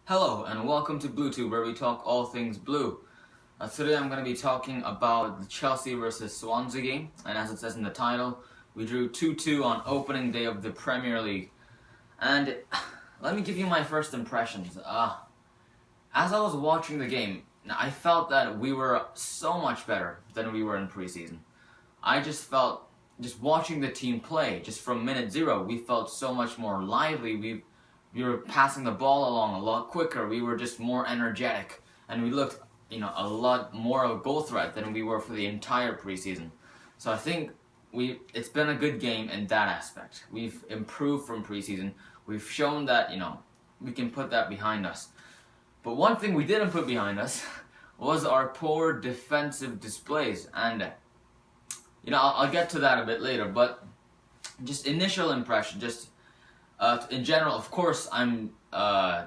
Hello and welcome to BlueTube, where we talk all things blue. Today I'm going to be talking about the Chelsea versus Swansea game, and as it says in the title, we drew 2-2 on opening day of the Premier League. And let me give you my first impressions. As I was watching the game, I felt that we were so much better than we were in preseason. I just felt, just watching the team play, just from minute zero, we felt so much more lively. We were passing the ball along a lot quicker. We were just more energetic, and we looked, a lot more of a goal threat than we were for the entire preseason. So I think it's been a good game in that aspect. We've improved from preseason. We've shown that, we can put that behind us. But one thing we didn't put behind us was our poor defensive displays, and I'll get to that a bit later. But just initial impression, in general, of course, I'm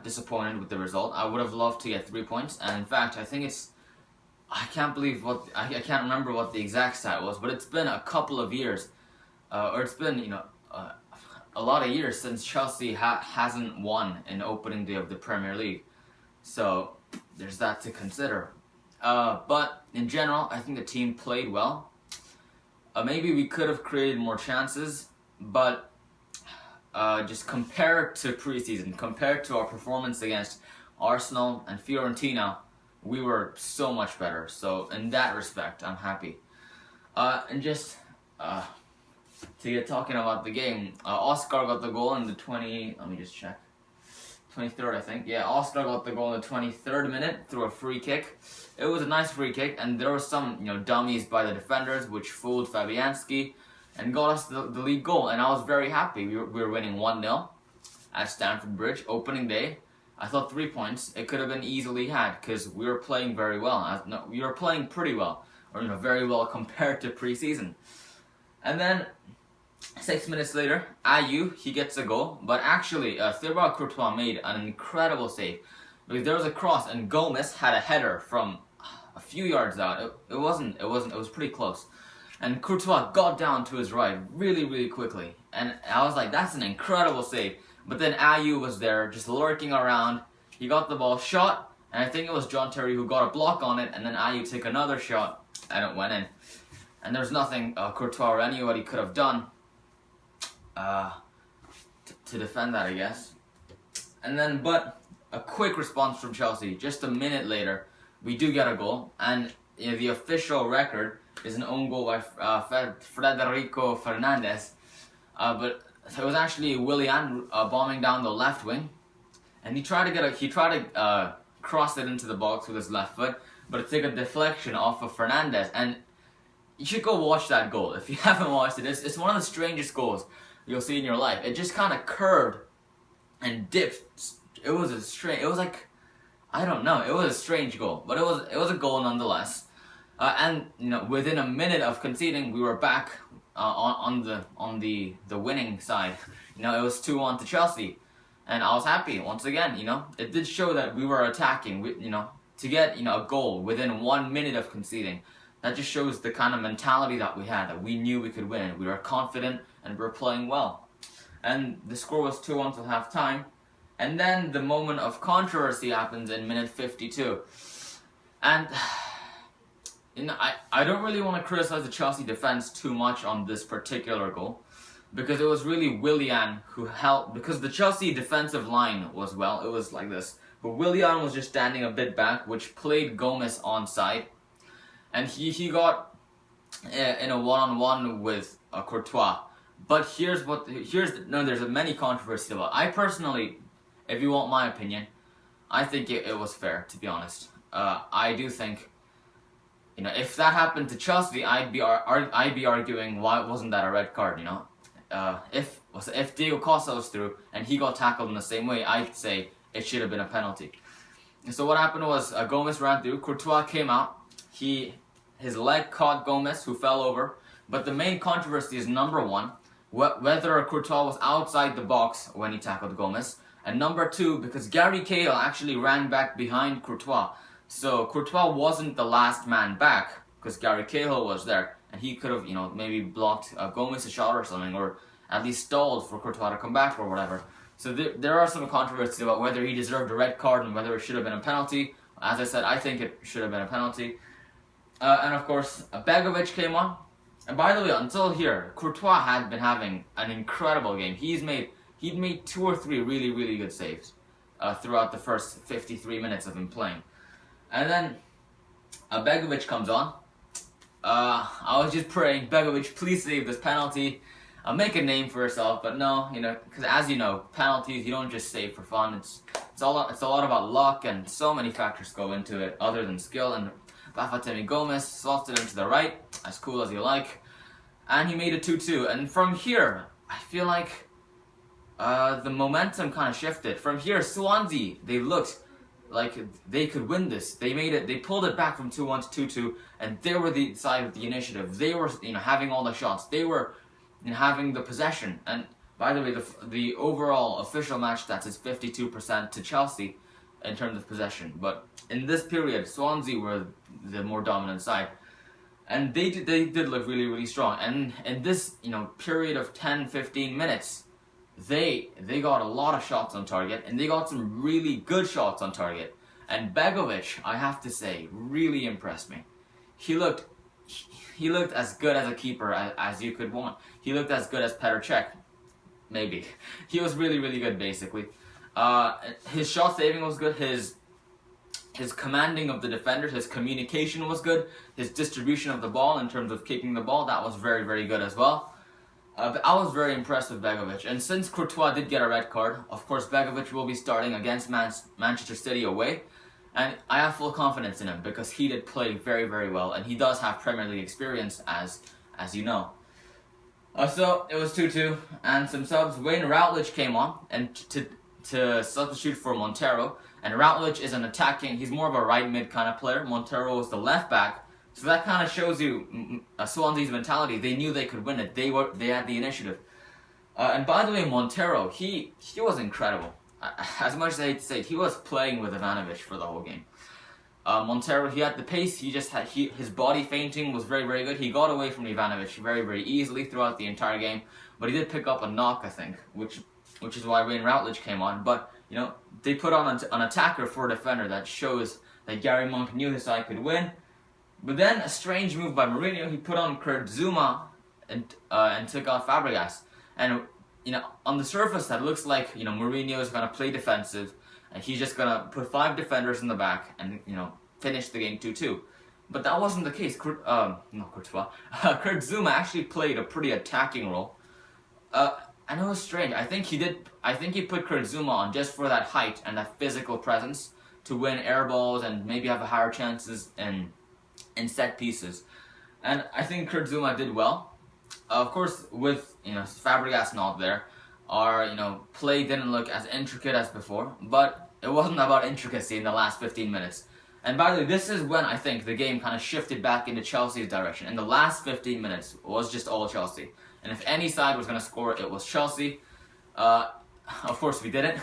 disappointed with the result. I would have loved to get 3 points, and in fact, I can't remember what the exact stat was, but it's been a couple of years, or it's been a lot of years since Chelsea hasn't won an opening day of the Premier League. So there's that to consider. But in general, I think the team played well. Maybe we could have created more chances, but just compared to preseason, compared to our performance against Arsenal and Fiorentina, we were so much better. So in that respect, I'm happy. And just to get talking about the game, Oscar got the goal in the 23rd, I think. Yeah, Oscar got the goal in the 23rd minute through a free kick. It was a nice free kick, and there were some dummies by the defenders which fooled Fabianski and got us the lead goal, and I was very happy. We were winning 1-0 at Stamford Bridge, opening day. I thought 3 points, it could have been easily had, because we were playing very well. We were playing pretty well, or very well compared to preseason. And then, 6 minutes later, Ayew, he gets a goal, but actually, Thibaut Courtois made an incredible save, because there was a cross, and Gomez had a header from a few yards out. It was pretty close. And Courtois got down to his right really, really quickly. And I was like, that's an incredible save. But then Ayew was there, just lurking around. He got the ball, shot, and I think it was John Terry who got a block on it, and then Ayew took another shot, and it went in. And there's nothing Courtois or anybody could have done to defend that, I guess. And then, but a quick response from Chelsea. Just a minute later, we do get a goal, and the official record is an own goal by Federico Fernandez, but it was actually Willian bombing down the left wing, and he tried to cross it into the box with his left foot, but it took a deflection off of Fernandez. And you should go watch that goal if you haven't watched it. It's one of the strangest goals you'll see in your life. It just kind of curved and dipped. It was a strange goal, but it was a goal nonetheless. And within a minute of conceding, we were back on the winning side. It was 2-1 to Chelsea, and I was happy once again. It did show that we were attacking. To get a goal within 1 minute of conceding, that just shows the kind of mentality that we had. That we knew we could win. We were confident and we were playing well. And the score was 2-1 till half time, and then the moment of controversy happens in minute 52, and. I don't really want to criticize the Chelsea defense too much on this particular goal, because it was really Willian who helped, because the Chelsea defensive line was it was like this, but Willian was just standing a bit back, which played Gomez onside, and he got in a one-on-one with Courtois. But there's many controversies about. I personally, if you want my opinion, I think it was fair, to be honest. I do think. If that happened to Chelsea, I'd be arguing why wasn't that a red card. If Diego Costa was through and he got tackled in the same way, I'd say it should have been a penalty. And so what happened was Gomez ran through, Courtois came out, his leg caught Gomez, who fell over. But the main controversy is, number one, whether Courtois was outside the box when he tackled Gomez, and number two, because Gary Cahill actually ran back behind Courtois. So Courtois wasn't the last man back, because Gary Cahill was there, and he could have, maybe blocked Gomez's shot or something, or at least stalled for Courtois to come back or whatever. So there are some controversies about whether he deserved a red card and whether it should have been a penalty. As I said, I think it should have been a penalty. And of course, Begovic came on. And by the way, until here, Courtois had been having an incredible game. He'd made 2 or 3 really, really good saves throughout the first 53 minutes of him playing. And then Begovic comes on. I was just praying, Begovic, please save this penalty. Make a name for yourself, but no, because as you know, penalties you don't just save for fun. It's a lot about luck, and so many factors go into it other than skill. And Bafétimbi Gomis slotted it into the right, as cool as you like, and he made it 2-2. And from here, I feel like the momentum kind of shifted. From here, Swansea, they looked like they could win this. They pulled it back from 2-1 to 2-2, and they were the side of the initiative. They were, having all the shots. They were having the possession. And by the way, the overall official match stats is 52% to Chelsea in terms of possession. But in this period, Swansea were the more dominant side, and they did look really, really strong. And in this period of 10-15 minutes, they got a lot of shots on target, and they got some really good shots on target. And Begovic, I have to say, really impressed me. He looked as good as a keeper as you could want. He looked as good as Petr Cech, maybe. He was really, really good, basically. His shot saving was good. His commanding of the defenders, his communication was good. His distribution of the ball in terms of kicking the ball, that was very, very good as well. But I was very impressed with Begovic. And since Courtois did get a red card, of course Begovic will be starting against Manchester City away. And I have full confidence in him because he did play very, very well. And he does have Premier League experience, as you know. So it was 2-2 and some subs. Wayne Routledge came on and to substitute for Montero. And Routledge is he's more of a right mid kind of player. Montero is the left back. So that kind of shows you Swansea's mentality. They knew they could win it. They had the initiative. And by the way, Montero, he was incredible. As much as I hate to say it, he was playing with Ivanovic for the whole game. Montero, he had the pace. His body feinting was very, very good. He got away from Ivanovic very, very easily throughout the entire game. But he did pick up a knock, I think, which is why Wayne Routledge came on. But they put on an attacker for a defender that shows that Gary Monk knew his side could win. But then a strange move by Mourinho. He put on Kurt Zouma and took off Fabregas. And on the surface, that looks like Mourinho is gonna play defensive, and he's just gonna put 5 defenders in the back and finish the game 2-2. But that wasn't the case. Kurt Zouma actually played a pretty attacking role. And it was strange. I think he put Kurt Zouma on just for that height and that physical presence to win air balls and maybe have higher chances in set pieces. And I think Kurt Zouma did well. Of course, with Fabregas not there, our play didn't look as intricate as before, but it wasn't about intricacy in the last 15 minutes. And by the way, this is when I think the game kind of shifted back into Chelsea's direction. In the last 15 minutes was just all Chelsea. And if any side was going to score, it was Chelsea. Of course, we didn't.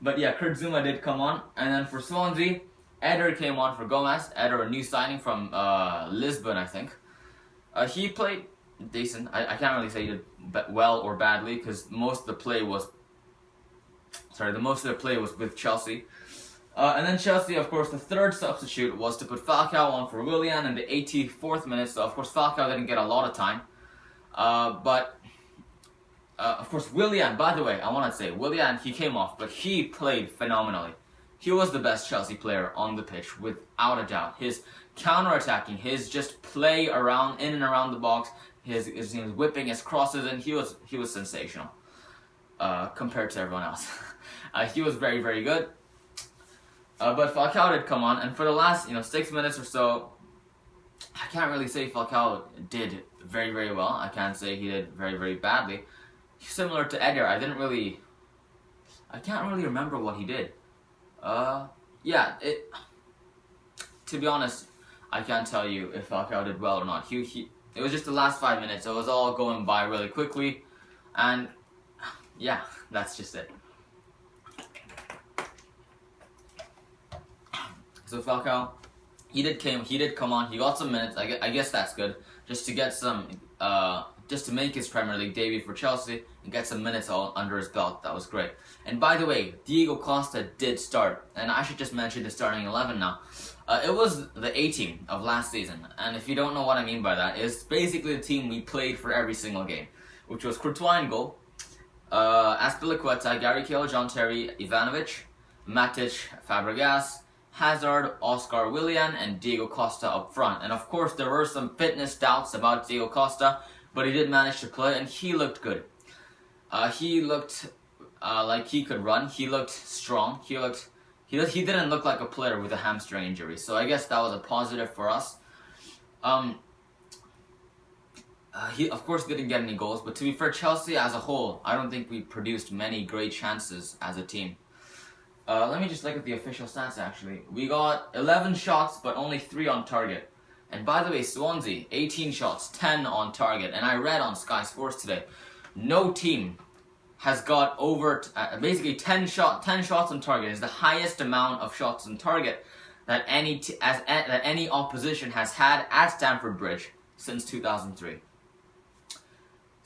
But yeah, Kurt Zouma did come on. And then for Swansea, Eder came on for Gomez. Eder, a new signing from Lisbon, I think. He played decent. I can't really say he did well or badly because most of the play was with Chelsea. And then Chelsea, of course, the third substitute was to put Falcao on for Willian in the 84th minute. So of course Falcao didn't get a lot of time. But of course Willian, by the way, I want to say Willian, he came off, but he played phenomenally. He was the best Chelsea player on the pitch, without a doubt. His counter-attacking, his just play around, in and around the box, his whipping, his crosses, and he was sensational compared to everyone else. He was very, very good. But Falcao did come on, and for the last 6 minutes or so, I can't really say Falcao did very, very well. I can't say he did very, very badly. Similar to Eder, I can't really remember what he did. To be honest, I can't tell you if Falcao did well or not. It was just the last 5 minutes. It was all going by really quickly, and yeah, that's just it. So Falcao, he did come on. He got some minutes. I guess that's good, just to get some just to make his Premier League debut for Chelsea and get some minutes all under his belt. That was great. And by the way, Diego Costa did start, and I should just mention the starting 11 now. It was the A team of last season, and if you don't know what I mean by that, it's basically the team we played for every single game, which was Courtois in goal, Azpilicueta, Gary Cahill, John Terry, Ivanovic, Matic, Fabregas, Hazard, Oscar Willian, and Diego Costa up front. And of course, there were some fitness doubts about Diego Costa, but he did manage to play, and he looked good. He looked like he could run. He looked strong. He didn't look like a player with a hamstring injury. So I guess that was a positive for us. He of course didn't get any goals, but to be fair, Chelsea as a whole, I don't think we produced many great chances as a team. Let me just look at the official stats actually. We got 11 shots, but only 3 on target. And by the way, Swansea, 18 shots, 10 on target. And I read on Sky Sports today, no team has got over basically 10 shots on target. Is the highest amount of shots on target that any opposition has had at Stamford Bridge since 2003.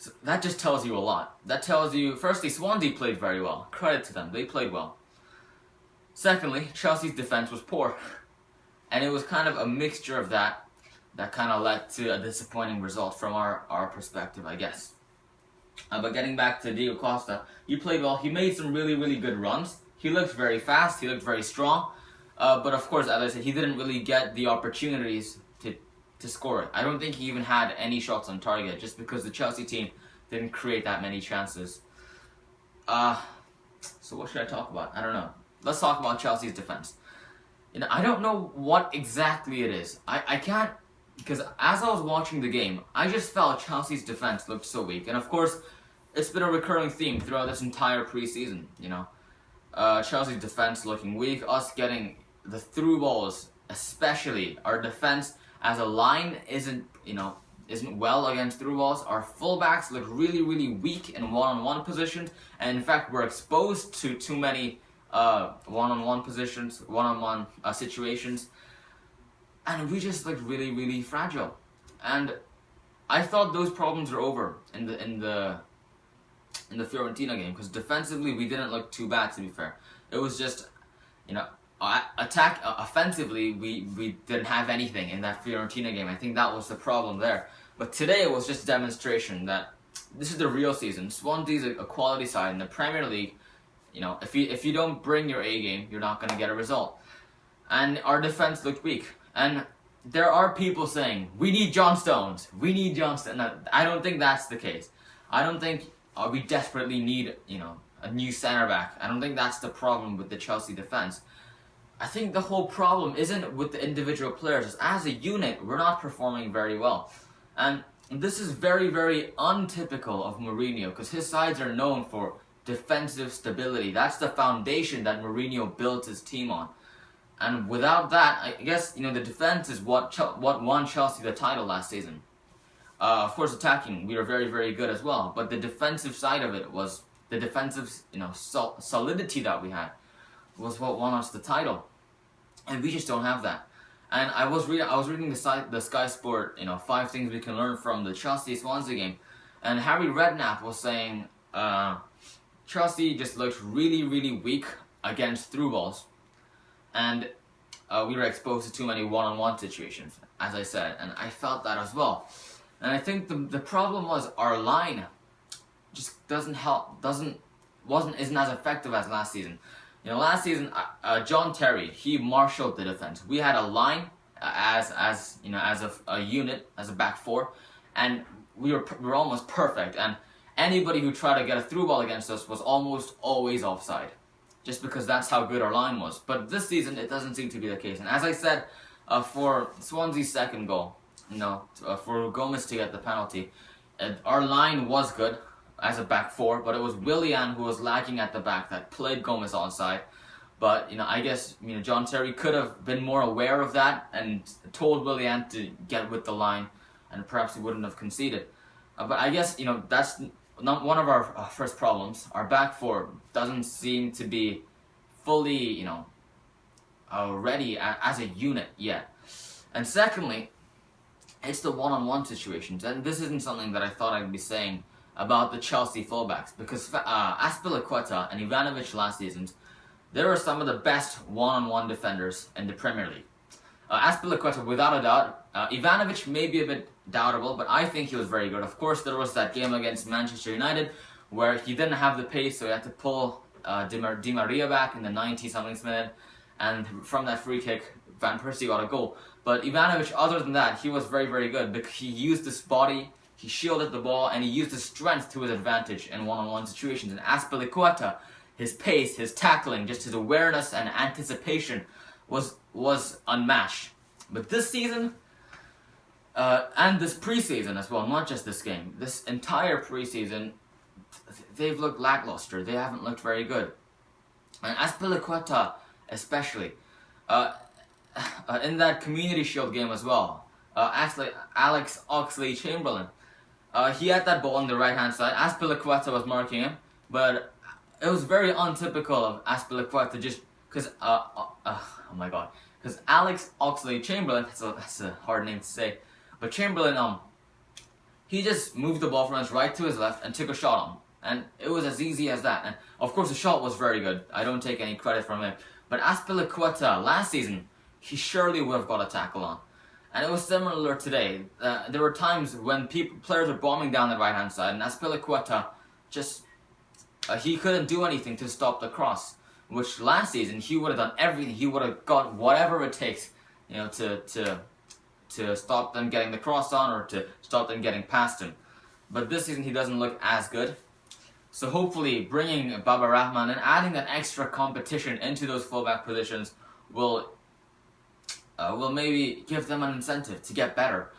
So that just tells you a lot. That tells you, firstly, Swansea played very well. Credit to them, they played well. Secondly, Chelsea's defense was poor. And it was kind of a mixture of that kind of led to a disappointing result from our perspective, I guess. But getting back to Diego Costa, he played well. He made some really, really good runs. He looked very fast. He looked very strong. But of course, as I said, he didn't really get the opportunities to score it. I don't think he even had any shots on target, just because the Chelsea team didn't create that many chances. So what should I talk about? I don't know. Let's talk about Chelsea's defense. You know, I don't know what exactly it is. I can't, because as I was watching the game, I just felt Chelsea's defense looked so weak. And of course, it's been a recurring theme throughout this entire preseason, you know. Chelsea's defense looking weak, us getting the through balls, especially our defense as a line isn't well against through balls. Our fullbacks look really, really weak in one-on-one positions, and in fact, we're exposed to too many one-on-one positions, one-on-one situations, and we just looked really, really fragile. And I thought those problems were over in the Fiorentina game, because defensively we didn't look too bad, to be fair. It was just, you know, offensively we didn't have anything in that Fiorentina game. I think that was the problem there. But today it was just a demonstration that this is the real season. Swansea's a quality side in the Premier League. You know, if you don't bring your A game, you're not going to get a result. And our defense looked weak. And there are people saying, we need John Stones. We need John Stones. I don't think that's the case. I don't think we desperately need, you know, a new center back. I don't think that's the problem with the Chelsea defense. I think the whole problem isn't with the individual players. As a unit, we're not performing very well. And this is very, very untypical of Mourinho, because his sides are known for defensive stability. That's the foundation that Mourinho built his team on. And without that, I guess, you know, the defense is what won Chelsea the title last season. Of course, attacking, we were very, very good as well. But the defensive side of it was the defensive, you know, solidity that we had was what won us the title, and we just don't have that. And I was reading the Sky Sport, you know, 5 things we can learn from the Chelsea-Swansea game, and Harry Redknapp was saying Chelsea just looked really, really weak against through balls, and we were exposed to too many one-on-one situations, as I said, and I felt that as well. And I think the problem was our line just isn't as effective as last season. You know, last season, John Terry, he marshaled the defense. We had a line as a unit, as a back four, and we were almost perfect. And anybody who tried to get a through ball against us was almost always offside, just because that's how good our line was. But this season, it doesn't seem to be the case. And as I said, for Swansea's second goal, you know, for Gomez to get the penalty, our line was good as a back four, but it was Willian who was lacking at the back that played Gomez onside. But, you know, I guess, you know, John Terry could have been more aware of that and told Willian to get with the line, and perhaps he wouldn't have conceded. But I guess, you know, that's not one of our first problems. Our back four doesn't seem to be fully, you know, ready as a unit yet. And secondly, it's the one-on-one situations, and this isn't something that I thought I'd be saying about the Chelsea fullbacks, because Azpilicueta and Ivanovic last season, they were some of the best one-on-one defenders in the Premier League. Azpilicueta, without a doubt. Ivanovic may be a bit doubtable, but I think he was very good. Of course, there was that game against Manchester United where he didn't have the pace, so he had to pull Di Maria back in the 90-something minute, and from that free kick, Van Persie got a goal. But Ivanovic, other than that, he was very, very good because he used his body, he shielded the ball, and he used his strength to his advantage in one-on-one situations. And Azpilicueta, his pace, his tackling, just his awareness and anticipation was unmatched. But this season, and this preseason as well, not just this game, this entire preseason, they've looked lackluster. They haven't looked very good. And Azpilicueta especially, in that Community Shield game as well, actually Alex Oxlade-Chamberlain, he had that ball on the right-hand side. Azpilicueta was marking him, but it was very untypical of Azpilicueta just because, oh my god, because Alex Oxlade-Chamberlain, that's a hard name to say, but Chamberlain, he just moved the ball from his right to his left and took a shot on him. And it was as easy as that. And of course the shot was very good. I don't take any credit from it. But Azpilicueta, last season, he surely would have got a tackle on. And it was similar today. There were times when players were bombing down the right-hand side, and Azpilicueta just, he couldn't do anything to stop the cross. Which last season, he would have done everything. He would have got whatever it takes, you know, to stop them getting the cross on or to stop them getting past him. But this season, he doesn't look as good. So hopefully, bringing Baba Rahman and adding that extra competition into those fullback positions will maybe give them an incentive to get better,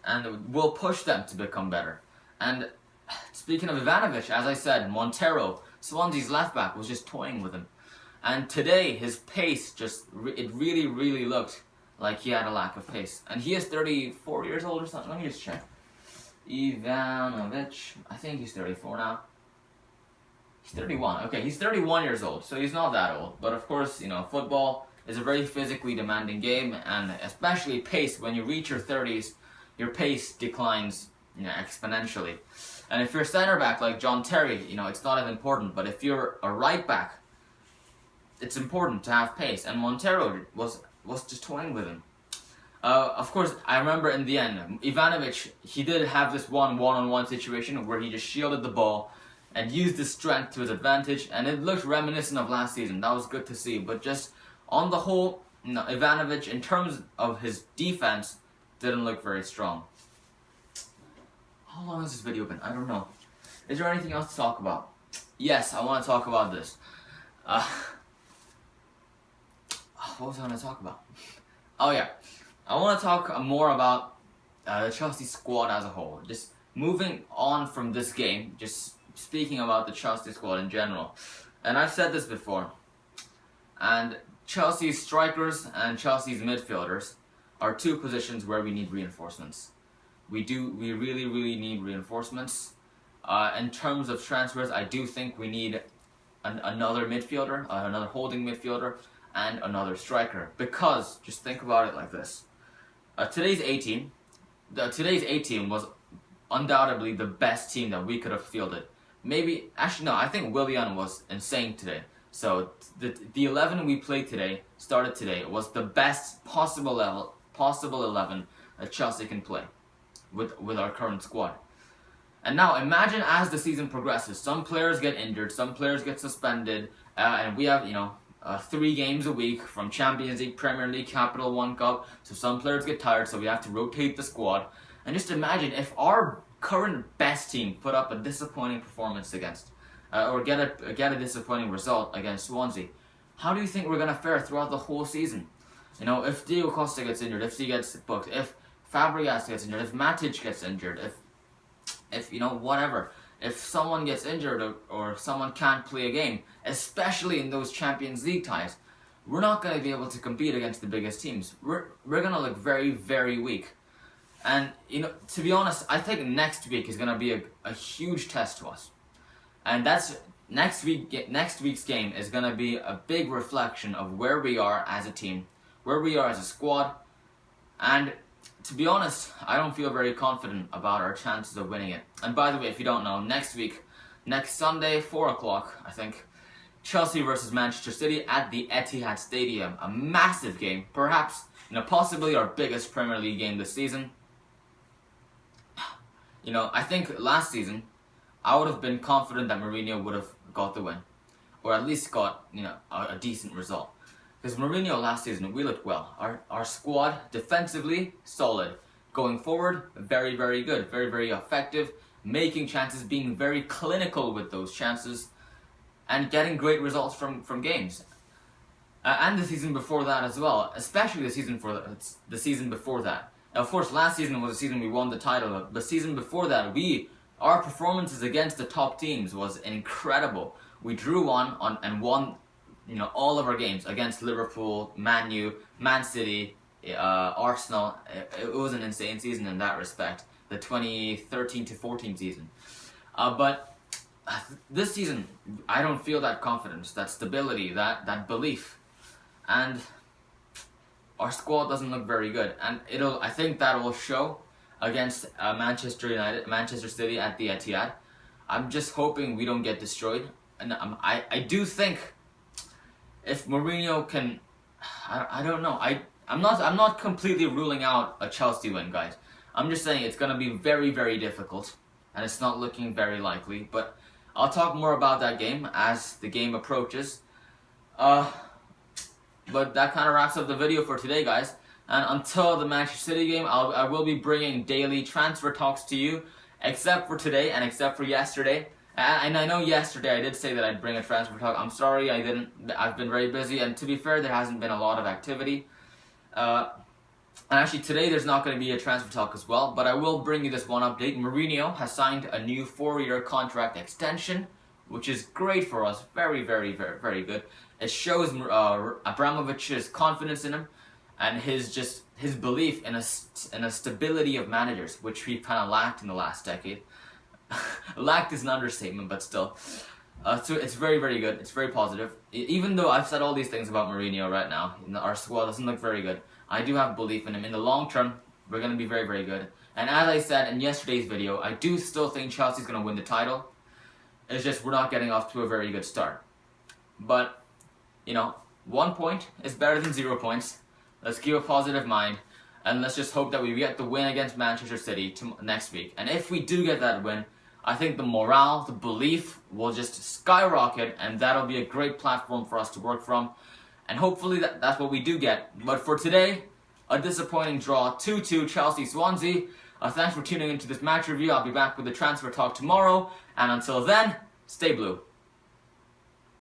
and will push them to become better. And speaking of Ivanovic, as I said, Montero, Swansea's left back, was just toying with him. And today, his pace it really, really looked like he had a lack of pace. And he is 34 years old or something. Let me just check. Ivanovic, I think he's 34 now. He's 31. Okay, he's 31 years old, so he's not that old. But of course, you know, football is a very physically demanding game, and especially pace. When you reach your 30s, your pace declines, you know, exponentially. And if you're a center back like John Terry, you know, it's not as important. But if you're a right back, it's important to have pace. And Montero was just toying with him. Of course, I remember in the end, Ivanovic, he did have this one-on-one situation where he just shielded the ball and used his strength to his advantage, and it looked reminiscent of last season. That was good to see. But just on the whole, you know, Ivanovic, in terms of his defense, didn't look very strong. How long has this video been? I don't know. Is there anything else to talk about? Yes, I want to talk about this. What was I going to talk about? Oh yeah, I want to talk more about the Chelsea squad as a whole. Just moving on from this game, just speaking about the Chelsea squad in general. And I've said this before. And Chelsea's strikers and Chelsea's midfielders are two positions where we need reinforcements. We really, really need reinforcements. In terms of transfers, I do think we need another midfielder, another holding midfielder, and another striker. Because, just think about it like this. Today's A-team was undoubtedly the best team that we could have fielded. Maybe, actually no, I think Willian was insane today. So the 11 we started today, was the best possible 11 that Chelsea can play with our current squad. And now imagine as the season progresses, some players get injured, some players get suspended, and we have, you know, 3 games a week from Champions League, Premier League, Capital One Cup. So some players get tired, so we have to rotate the squad. And just imagine if our current best team put up a disappointing performance against, or get a disappointing result against Swansea. How do you think we're gonna fare throughout the whole season? You know, if Diego Costa gets injured, if he gets booked, if Fabregas gets injured, if Matic gets injured, if you know, whatever. If someone gets injured or someone can't play a game, especially in those Champions League ties, we're not going to be able to compete against the biggest teams. We're going to look very, very weak. And, you know, to be honest, I think next week is going to be a huge test to us. And that's next week's game is going to be a big reflection of where we are as a team, where we are as a squad, and to be honest, I don't feel very confident about our chances of winning it. And by the way, if you don't know, next Sunday, 4 o'clock, I think, Chelsea versus Manchester City at the Etihad Stadium. A massive game, perhaps, possibly our biggest Premier League game this season. I think last season, I would have been confident that Mourinho would have got the win. Or at least got, a decent result. Because Mourinho last season, we looked well. Our squad, defensively, solid. Going forward, very, very good. Very, very effective. Making chances, being very clinical with those chances. And getting great results from games. And the season before that as well. Especially the season before that. Now, of course, last season was the season we won the title. But the season before that, our performances against the top teams was incredible. We drew and won all of our games against Liverpool, Man U, Man City, Arsenal. It was an insane season in that respect, the 2013-14 season. But this season, I don't feel that confidence, that stability, that belief, and our squad doesn't look very good. And I think that will show against Manchester City at the Etihad. I'm just hoping we don't get destroyed, and I do think. If Mourinho can, I don't know. I'm not completely ruling out a Chelsea win, guys. I'm just saying it's gonna be very, very difficult, and it's not looking very likely. But I'll talk more about that game as the game approaches. But that kind of wraps up the video for today, guys. And until the Manchester City game, I will be bringing daily transfer talks to you, except for today and except for yesterday. And I know yesterday I did say that I'd bring a transfer talk. I'm sorry I didn't. I've been very busy, and to be fair, there hasn't been a lot of activity. And actually today there's not going to be a transfer talk as well, but I will bring you this one update. Mourinho has signed a new 4-year contract extension, which is great for us. Very, very, very, very good. It shows Abramovich's confidence in him and his belief in a stability of managers, which we kind of lacked in the last decade. Lacked is an understatement, but still. So it's very, very good. It's very positive. Even though I've said all these things about Mourinho right now, our squad doesn't look very good, I do have belief in him. In the long term, we're going to be very, very good. And as I said in yesterday's video, I do still think Chelsea's going to win the title. It's just we're not getting off to a very good start. But, 1 point is better than 0 points. Let's keep a positive mind. And let's just hope that we get the win against Manchester City next week. And if we do get that win, I think the morale, the belief will just skyrocket, and that'll be a great platform for us to work from. And hopefully that's what we do get. But for today, a disappointing draw, 2-2 Chelsea-Swansea. Thanks for tuning into this match review. I'll be back with the transfer talk tomorrow. And until then, stay blue.